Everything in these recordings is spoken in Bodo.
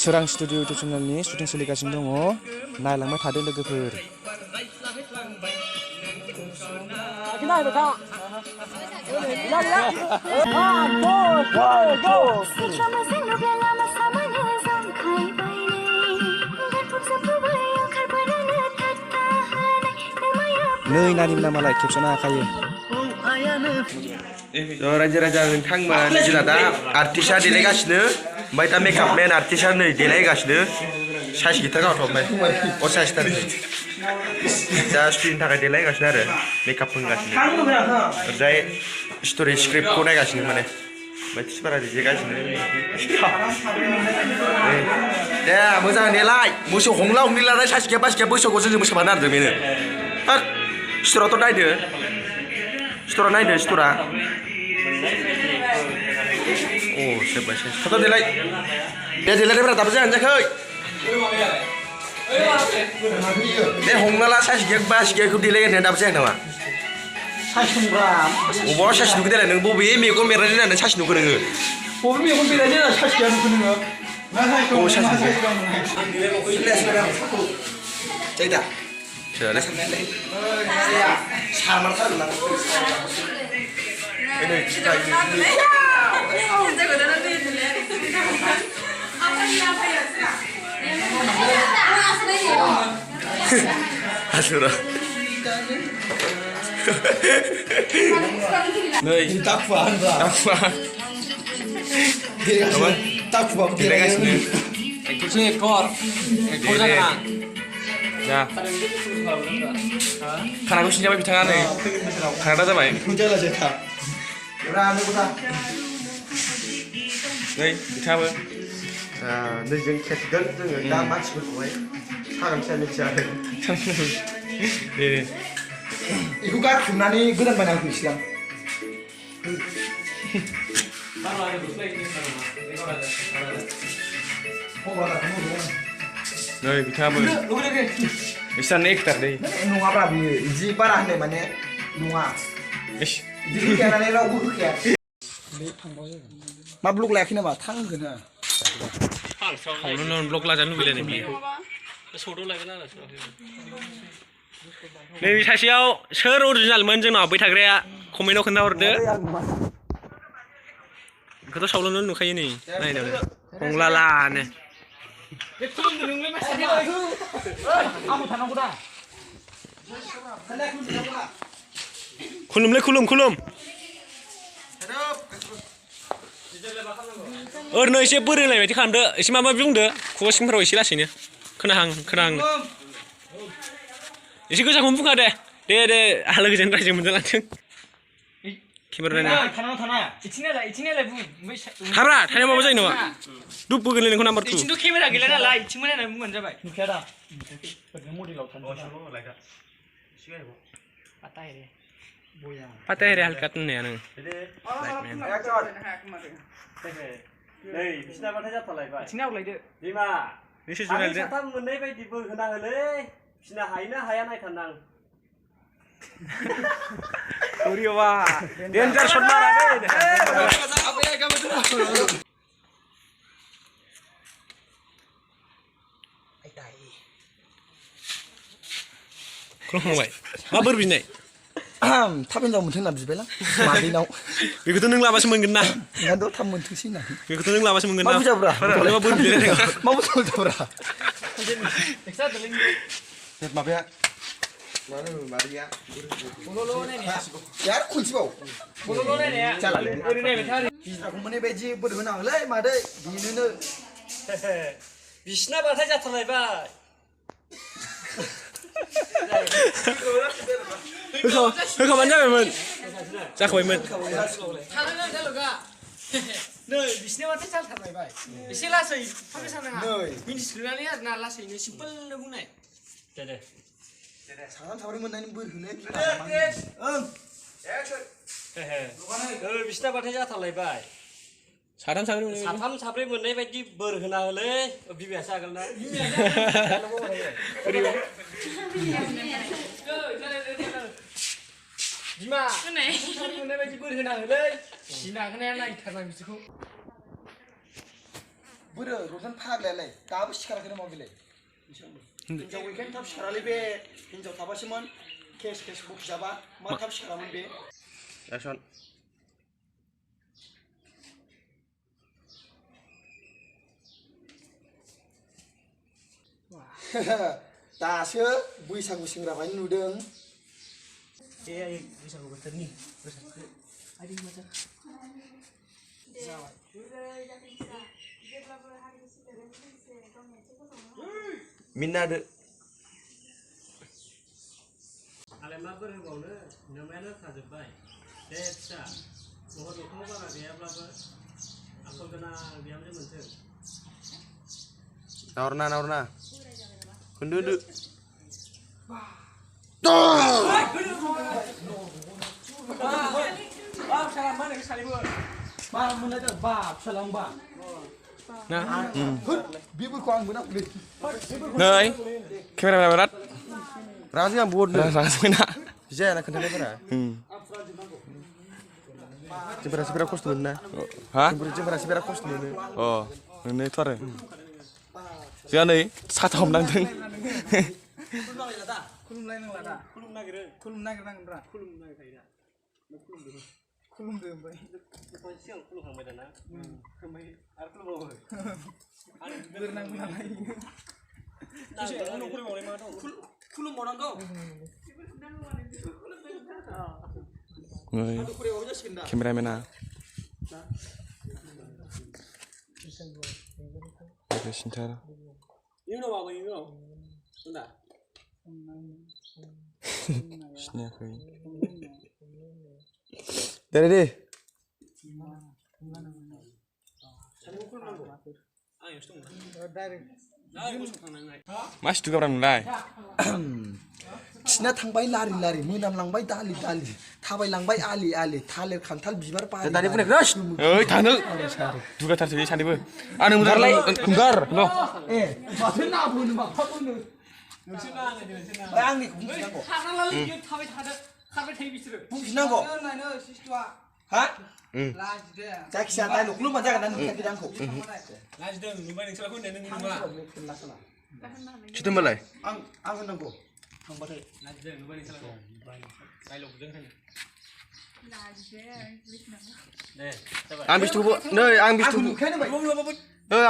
Swrang studio YouTube channelनि shooting सोलिगासिनो दङ नायलांबाय थादो लोगोफोर नै नानि मोना मालाय खेबस'नो हाखायो रायजो राजा नोंथांमोन जोंना दा आर्टिस्टआ देलायगासिनो ओमफ्राय दा मेकआप मेन आर्टिस्टआ नै देलायगासिनो साइज गिटार गावथ'बाय अ साइज गिटार दा स्टुडिअनि थाखाय देलायगासिनो आरो मेकआप फोनगासिनो ओमफ्राय स्ट'रि स्क्रिप्टखौ नायगासिनो माने ओमफ्राय थिसफोरा देगासिनो दे मोजां देलाय मोसौ हमला हमलिलाय साइज गैया बास गैया बैसोखौ जों मोसाबानो नारदों बेनो स्ट'रावथ' नायदो स्ट'रा नायदो स्ट'रा अ जोब्बाय साइज देलाय दे देलायनायफ्रा दाबो जायानो जायाखै दे हमना ला साइज गैया बास गैयाखौ देलायनाया दाबो जायाखै नामा अबाव साइज नुखो देलाय नों बबे मेगन बेरनाय होननानै साइज नुखो नोङो बबे मेगन बेरनाय होननानै साइज गैया नुखो नोङो अ साइज जायदा Ya. Karena aku sinyalnya bicara nih. Karena apa ya? Nih, bicara. nih जों खेबगोन जोङो दा मानसिफोरखौहाय सागामसेया मिथियाखै बेखौ गारथुमनानै गोदान बायना होफैसिलां Nih, bicara. Bisa nektar deh. नङाब्रा बियो इदि बारा होननाय माने नङा इदि होखायानानै रावबो होखाया मा ब्लग लायाखै नामा थांगोन ना Kalau blok lah jangan bilang ini. Nih saksiयाव सोर originalमोन जोंनाव BWTHWRA कमेन्टआव खोन्थाहरदो बेखौथ' सावल'नो नुखायो नै नायदो हंलालानो खुलुमलै खुलुम ओरैनो एसे बोरोंनाय बायदि खालामदो एसे माबा बुंदो खुगा सिंफोराव एसे लासैनो खोनाहां एसे गोसाखौनो बुंखा दे लोगोजों रायजो मोनजालांथों केमेरा नायना इथिंनालाय बुं थाब्रा थानाया माबा जायो नामा दुब बोगोन नोंखौ नाम्बार 2 इथिंथ' केमेरा गैला नालाय इथिंबो नायनानै बुंबानो जाबाय नुखाया दा ओरैनो मडेलाव BWTHWRA halkat होननाया नों नै बिसिना बाथाय जाथालायबाय इथिंना आवलायदो बिमा एसे आं जुनायदो साथाम मोननै बायदि बोहोनाङोलै बिसिना हायोना हाया नायथारनां ओरैबा डेन्जार शट मारा दे खुलुमबाय मा बोर बिनाय थाब हिनजाव मोनथों होनना बिबायलां मादैनाव बेखौथ' नों लाबासो मोनगोन ना ओंखायनोथ' थाब मोनथोंसै होनना बेखौथ' नों लाबासो मोनगोन मा ना बुजाब्रा मा बोर बिलाय मा बुजाब्रा माबाया मानो मादैया यार खनसेबाव बल'ल' नायनाया ओरै नायबाय था बिसिनाखौ मोननाय बायदि बोर होनाङोलै मादै बेनोनो बिसिना बाथाय जाथालायबाय होखाबानो जाबायमोन जाखाबायमोन नै बिसिना बाथाय जाथारलायबाय एसे लासै थाबै सानाङा मिनिस्लुनानै आरोना लासैनो सिम्पोलनो बुंनाय दे साथाम साब्रै मोननायनि बोर होनो बिसिना बाथाय जाथालायबाय साथाम साब्रै मोननाय बायदि बोर होना होलै बिमायासो आगोल ना बिमा साब्रै मोननाय बायदि बोर होना होलै सिना खोनाया नायथारनां बिदिखौ बोरो रजन फाग्लायालाय दाबो सिखाराखैनो मा बेलाय हिनजाव गैखायनो थाब सिखारालै बे हिनजाव थाबासोमोन केस बखिजाबा मा थाब सिखारामोन बे एक्सन दासो बैसागु सेंग्रा बायदि नुदों बैसागु बोथोरनि आदि मोजां मिनादो आलाय मा बोर होबावनो नोमायानो खाजोब्बाय दे फिसा महर मोखाङाव बारा गैयाब्लाबो आखल गोनां बिहामजो मोनथों नाहरना खोन्दो बेफोरखौ आंबो नांगौलै नै केमेरा बिराद रागा जोंहा बहरनो रागा जोंना जायाना खोन्थानायफोरा जोंफोरासो बिराद खस्थ' मोनो ना हा जोंफोरासो बिराद खस्थ' मोनो अ मोनोथ' आरो जोंहा नै साथा हमनांदों खुलुमदो ओमफ्राय सिगां खुलुमखांबाय दाना ओमफ्राय आरो खुलुमबावो खुलुमबावनांगौ केमेरामेना सिन्थार इयुनाव माबा इयुनाव होनदा सिनायाखै दे मा सिथु गाब्रा नोंलाय खिना थांबाय लारि लारि मोनामलांबाय दालि थाबायलांबाय आलि थालिर खान्थाल बिबार बारि दानि बुंनायखौ ओइ थानो दुगाथारसै सानैबो आंनो मोनथारलाय ओंखार र' माथो ना बोनो माफा बोनो आंनिखौ बुंफिननांगौ थाबाय थादो खारबाय थायो बिसोरो बुंफिननांगौ हा जायखिजाया डाइलगल' होनबानो जागोन ना नुखायाखै आंखौ लाजिदों नुबाय नोंसोरखौ होननाय नों नुवा सिथुमबालाय आं होननांगौ थांबाथाय लाजिदों नुबाय नोंसोरखौ डाइलगजों होनो आं बिस्थुखौ नै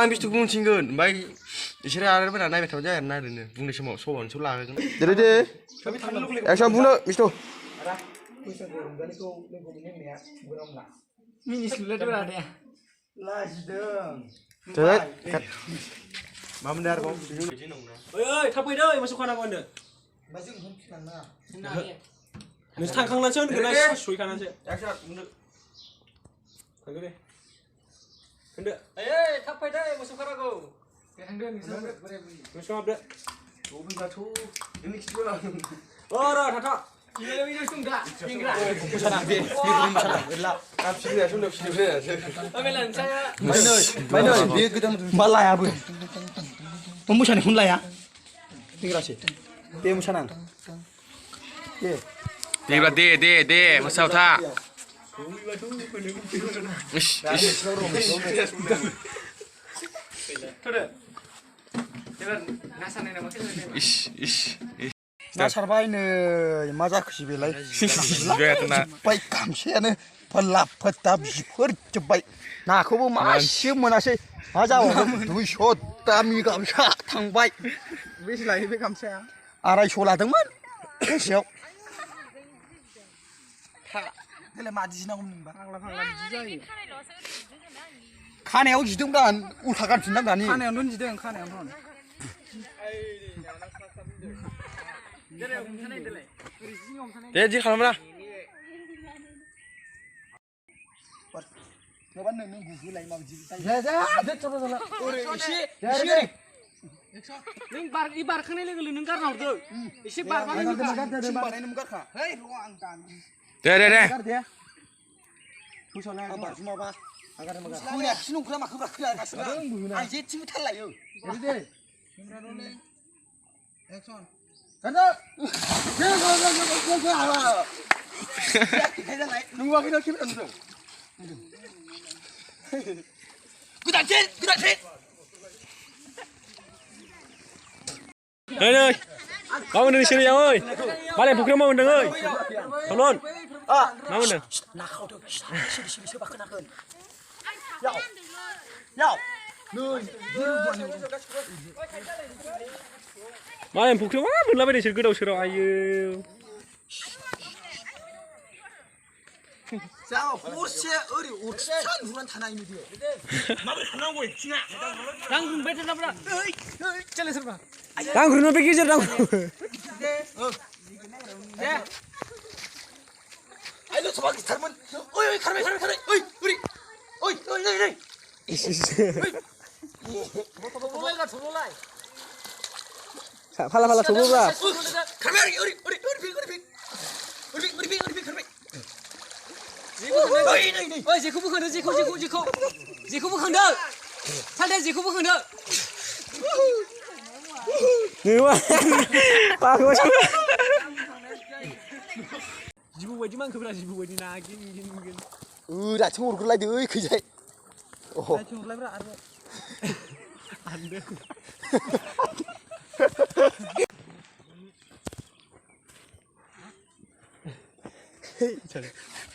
आं बिस्थुखौ बुंथिगोन ओमफ्राय बिसोरो आरो बारा नायबाय थाबाय जागोन ना ओरैनो बुंनाय समाव सबावनोसो लागोन दे एक्सन बुंनो बिस्थु बैसागु रंजानायखौ लोगो मोननो होननाया बोरामला मिनिस्लुलायदोंब्रा दे लाजिदों मा मोनदों आरोबाव ओइ थाब फैदो मोसौ खानांगौ होनदों ओमफ्राय जों होनफिननाङा नोंसोर थांखांनानैसो होनगोन ना सहैखानानैसो एक्सन बुंनो थांदो दे होनदो ओइ थाब फैदो मोसौ खानांगौ थांदो नोंसोर बोराय बुरि मोसौ हाबदो बुंबाथ' नोंनि खिथुआ र' थाथ' इलाय बै दं दा सेंग्रा मोसाना दे मोसाना गैला आं फिसिगासिनो दं फिसिगासिनो ओमफ्राय नोंसाया मायनै बे गोदान मा लायाबो नों मोसानायखौनो लाया फैग्रासो दे मोसानां दे मोसाव था ना सारबाय नै मा जाखोसै बेलाय जोब्बाय गामसायानो फोलाब फोथाब जिफोरजोब्बाय नाखौबो मासेबो मोनासै मा जाबावगोन 200 दामि गामसा थांबाय बेसे लायो बे गामसाया 250 लादोंमोन गांसेयाव देलाय मा दिनांगौमोन नोंबा फाग्ला बिदि जायो खानायाव जिदोंब्रा उल्था गानफिनदां दानि खानायावनो जिदों खानायावनो दे जि खालामला नङाबा नों गुगुलाय माबायदि नों बारखांनाय लोगो लोगो नों गारना हरदो एसे बारबानो गारखा है र' आं दानो दे फोसावनाय आं बारजुमाबा खोनायाखिसै नंखोना माखोब्रा खोनागासिनो आं जेथिंबो थाल लायो दे एक्सन गानदो नुवाखै ना केमेरा नुदों गोदानसिन मा मोनदों नोंसोरो ओइ मालाय फुख्रियाव मा मोनदों ओइ थलन मा मोनदों नाखावदो सिरि सोबा खोनागोन याव मालाय फुख्रियाव मा मोनलाबाय नोंसोर गोदाव सोराव आयो 자, 호시에 어리 우천 후란 타나이 미디어. 마블 하나고 있지야. 당근 배트 잡라. 어이, 잘했어 봐. 당구는 뺏기지 당구 네. 아이고 저밖에 잘못. 어이, 가라. 어이, 우리. 어이. 돌아가 돌아라. 자 팔라 줘보라 가라. 우리. 어이, 제코 부컨다. 제코 부컨다. 살대 제코 부컨다. 네와 빠고 지부 왜지만 그거라 지부 왜지 나긴. 으라 총으로 그라이드 어이 그제. 오. 나 좀 올라가라 알아. 안 돼.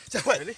자, 빨리.